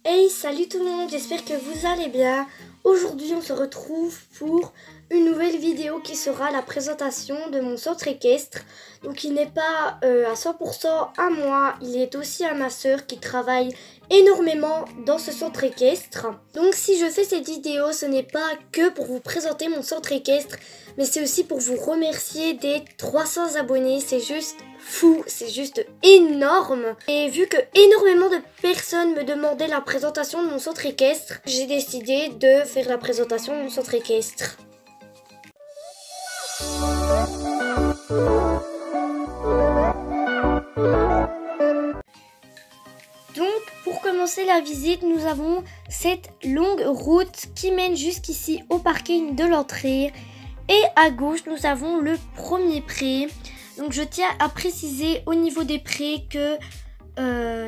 Hey, salut tout le monde, j'espère que vous allez bien. Aujourd'hui, on se retrouve pour une nouvelle vidéo qui sera la présentation de mon centre équestre. Donc, il n'est pas à 100% à moi, il est aussi à ma soeur qui travaille énormément dans ce centre équestre. Donc, si je fais cette vidéo, ce n'est pas que pour vous présenter mon centre équestre, mais c'est aussi pour vous remercier des 300 abonnés. C'est juste fou, c'est juste énorme. Et vu que énormément de personnes me demandaient la présentation de mon centre équestre, j'ai décidé de faire la présentation de mon centre équestre. Donc pour commencer la visite, nous avons cette longue route qui mène jusqu'ici au parking de l'entrée. Et à gauche, nous avons le premier pré. Donc je tiens à préciser au niveau des prés que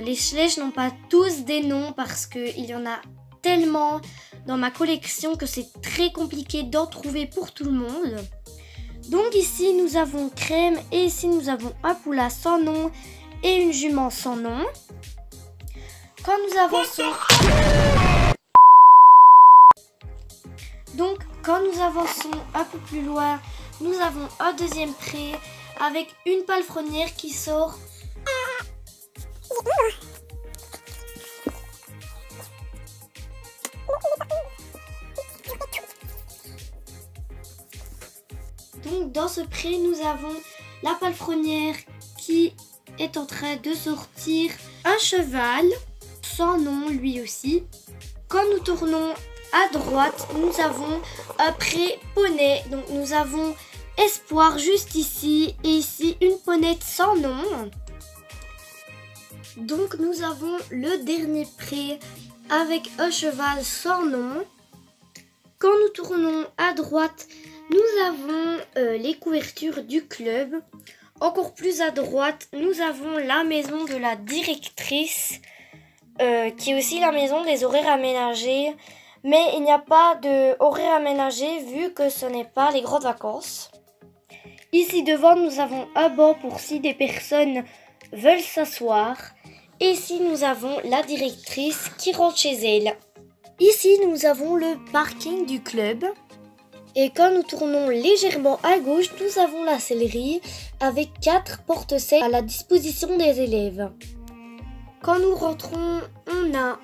les schleich n'ont pas tous des noms parce qu'il y en a tellement dans ma collection que c'est très compliqué d'en trouver pour tout le monde. Donc ici nous avons Crème et ici nous avons un poulain sans nom et une jument sans nom. Quand nous avançons... Donc quand nous avançons un peu plus loin, nous avons un deuxième pré avec une palefrenière qui sort. Donc dans ce pré, nous avons la palefrenière qui est en train de sortir un cheval sans nom lui aussi. Quand nous tournons à droite, nous avons un pré poney. Donc nous avons Espoir juste ici et ici une ponette sans nom. Donc nous avons le dernier pré avec un cheval sans nom. Quand nous tournons à droite, nous avons les couvertures du club. Encore plus à droite, nous avons la maison de la directrice, qui est aussi la maison des horaires aménagés. Mais il n'y a pas d'horaire aménagé vu que ce n'est pas les grandes vacances. Ici devant, nous avons un banc pour si des personnes veulent s'asseoir. Et ici, nous avons la directrice qui rentre chez elle. Ici, nous avons le parking du club. Et quand nous tournons légèrement à gauche, nous avons la sellerie avec 4 porte-selles à la disposition des élèves. Quand nous rentrons, on a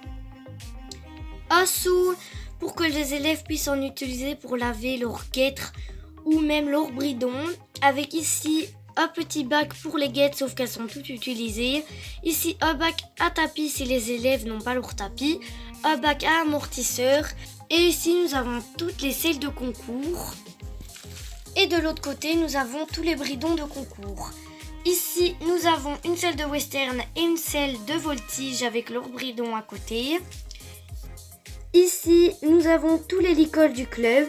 un seau pour que les élèves puissent en utiliser pour laver leurs guêtres ou même leurs bridons. Avec ici un petit bac pour les guêtres sauf qu'elles sont toutes utilisées. Ici un bac à tapis si les élèves n'ont pas leur tapis. Un bac à amortisseur. Et ici nous avons toutes les selles de concours. Et de l'autre côté nous avons tous les bridons de concours. Ici nous avons une selle de western et une selle de voltige avec leurs bridons à côté. Ici nous avons tous les licoles du club.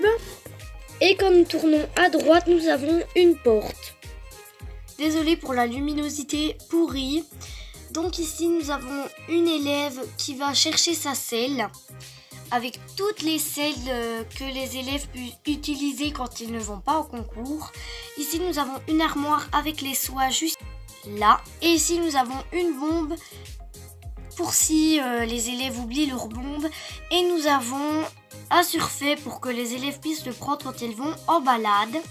Et quand nous tournons à droite, nous avons une porte. Désolée pour la luminosité pourrie. Donc ici, nous avons une élève qui va chercher sa selle. Avec toutes les selles que les élèves peuvent utiliser quand ils ne vont pas au concours. Ici, nous avons une armoire avec les soies juste là. Et ici, nous avons une bombe pour si les élèves oublient leur bombe. Et nous avons un surfait pour que les élèves puissent le prendre quand ils vont en balade.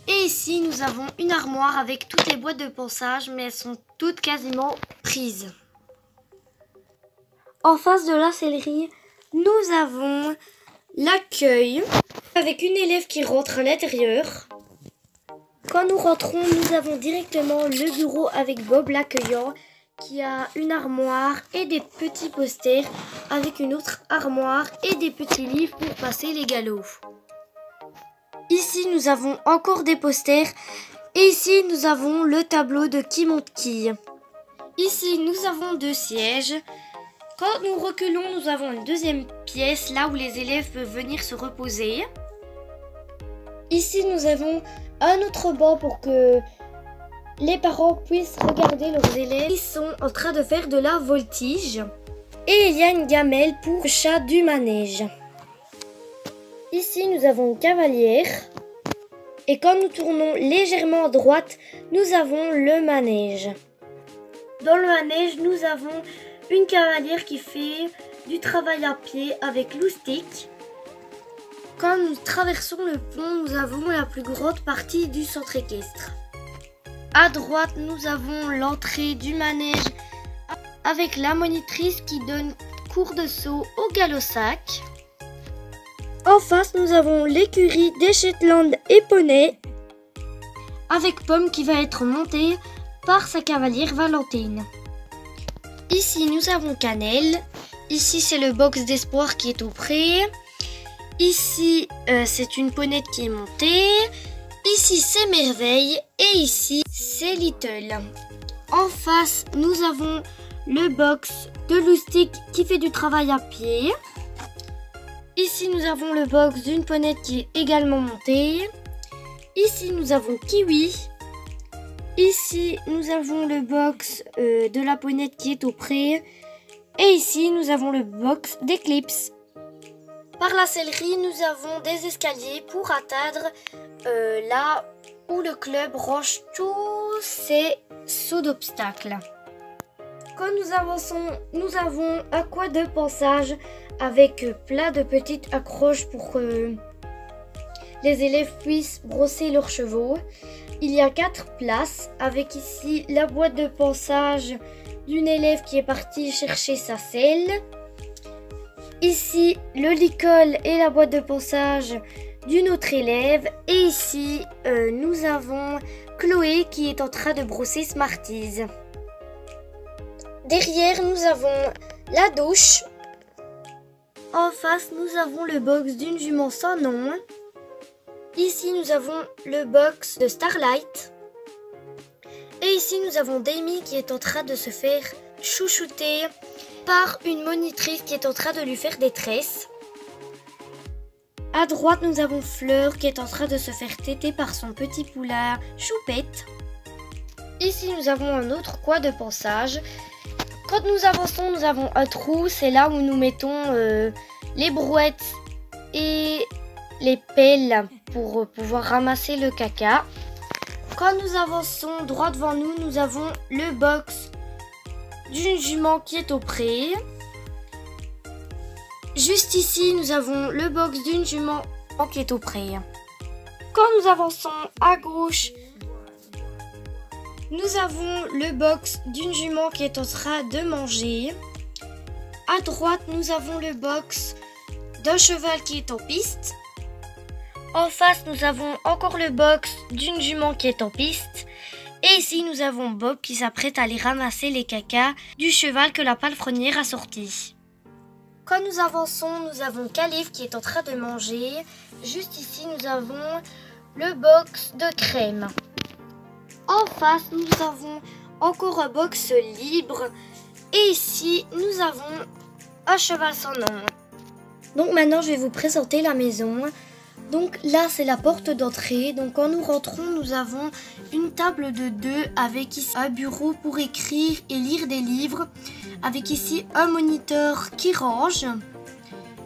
Et ici, nous avons une armoire avec toutes les boîtes de ponçage, mais elles sont toutes quasiment prises. En face de la sellerie, nous avons l'accueil avec une élève qui rentre à l'intérieur. Quand nous rentrons, nous avons directement le bureau avec Bob l'accueillant qui a une armoire et des petits posters avec une autre armoire et des petits livres pour passer les galops. Ici, nous avons encore des posters et ici, nous avons le tableau de qui monte qui. Ici, nous avons 2 sièges. Quand nous reculons, nous avons une deuxième pièce là où les élèves peuvent venir se reposer. Ici, nous avons un autre banc pour que les parents puissent regarder leurs élèves qui sont en train de faire de la voltige. Et il y a une gamelle pour le chat du manège. Ici, nous avons une cavalière. Et quand nous tournons légèrement à droite, nous avons le manège. Dans le manège, nous avons une cavalière qui fait du travail à pied avec Loustic. Quand nous traversons le pont, nous avons la plus grande partie du centre équestre. À droite, nous avons l'entrée du manège avec la monitrice qui donne cours de saut au galop-sac. En face, nous avons l'écurie des Shetland et Poney avec Pomme qui va être montée par sa cavalière Valentine. Ici, nous avons Cannelle. Ici, c'est le box d'espoir qui est au pré. Ici, c'est une ponette qui est montée. Ici, c'est Merveille. Et ici, c'est Little. En face, nous avons le box de Loustic qui fait du travail à pied. Ici, nous avons le box d'une ponette qui est également montée. Ici, nous avons Kiwi. Ici, nous avons le box de la ponette qui est au pré. Et ici, nous avons le box d'Eclipse. Par la sellerie, nous avons des escaliers pour atteindre là où le club range tous ses sauts d'obstacles. Quand nous avançons, nous avons un coin de passage avec plein de petites accroches pour que les élèves puissent brosser leurs chevaux. Il y a 4 places avec ici la boîte de passage d'une élève qui est partie chercher sa selle. Ici, le licol et la boîte de passage d'une autre élève. Et ici, nous avons Chloé qui est en train de brosser Smarties. Derrière, nous avons la douche. En face, nous avons le box d'une jument sans nom. Ici, nous avons le box de Starlight. Et ici, nous avons Demi qui est en train de se faire chouchouter par une monitrice qui est en train de lui faire des tresses. À droite, nous avons Fleur qui est en train de se faire téter par son petit poulain Choupette. Ici, nous avons un autre coin de passage. Quand nous avançons, nous avons un trou. C'est là où nous mettons les brouettes et les pelles pour pouvoir ramasser le caca. Quand nous avançons droit devant nous, nous avons le box d'une jument qui est au pré. Juste ici, nous avons le box d'une jument qui est au pré. Quand nous avançons à gauche, nous avons le box d'une jument qui est en train de manger. À droite, nous avons le box d'un cheval qui est en piste. En face, nous avons encore le box d'une jument qui est en piste. Et ici, nous avons Bob qui s'apprête à aller ramasser les cacas du cheval que la palefrenière a sorti. Quand nous avançons, nous avons Calif qui est en train de manger. Juste ici, nous avons le box de crème. En face, nous avons encore un box libre. Et ici, nous avons un cheval sans nom. Donc maintenant, je vais vous présenter la maison. Donc là, c'est la porte d'entrée. Donc quand nous rentrons, nous avons une table de 2 avec ici un bureau pour écrire et lire des livres. Avec ici un moniteur qui range.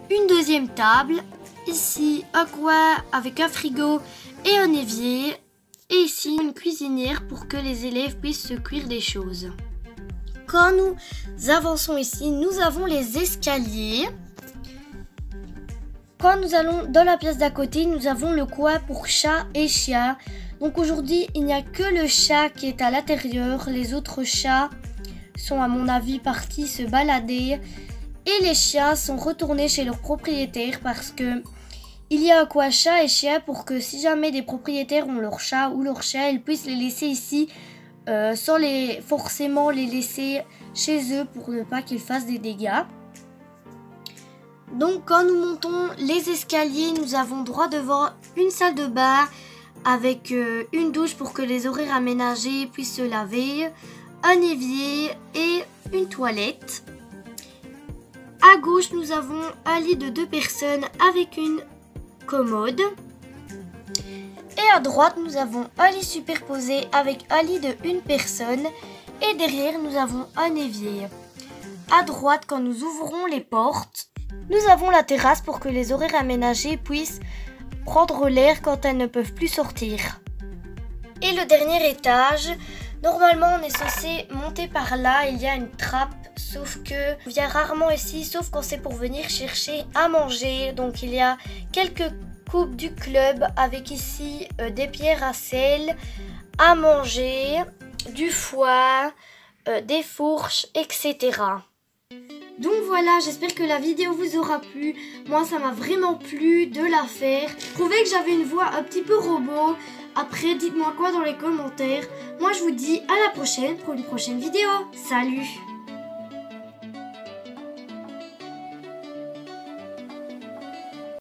Une deuxième table. Ici un coin avec un frigo et un évier. Et ici une cuisinière pour que les élèves puissent se cuire des choses. Quand nous avançons ici, nous avons les escaliers. Quand nous allons dans la pièce d'à côté, nous avons le coin pour chat et chien. Donc aujourd'hui, il n'y a que le chat qui est à l'intérieur. Les autres chats sont à mon avis partis se balader. Et les chiens sont retournés chez leur propriétaire parce que il y a un coin chat et chien pour que si jamais des propriétaires ont leur chat ou leur chien, ils puissent les laisser ici sans forcément les laisser chez eux pour ne pas qu'ils fassent des dégâts. Donc quand nous montons les escaliers, nous avons droit devant une salle de bain avec une douche pour que les horaires aménagés puissent se laver, un évier et une toilette. À gauche, nous avons un lit de 2 personnes avec une commode. Et à droite, nous avons un lit superposé avec un lit de 1 personne. Et derrière, nous avons un évier. À droite, quand nous ouvrons les portes, nous avons la terrasse pour que les horaires aménagés puissent prendre l'air quand elles ne peuvent plus sortir. Et le dernier étage, Normalement, on est censé monter par là, il y a une trappe, sauf que on vient rarement ici, sauf quand c'est pour venir chercher à manger. Donc il y a quelques coupes du club avec ici des pierres à sel, à manger, du foie, des fourches, etc. Donc voilà, j'espère que la vidéo vous aura plu. Moi, ça m'a vraiment plu de la faire. Je trouvais que j'avais une voix un petit peu robot. Après, dites-moi quoi dans les commentaires. Moi, je vous dis à la prochaine pour une prochaine vidéo. Salut!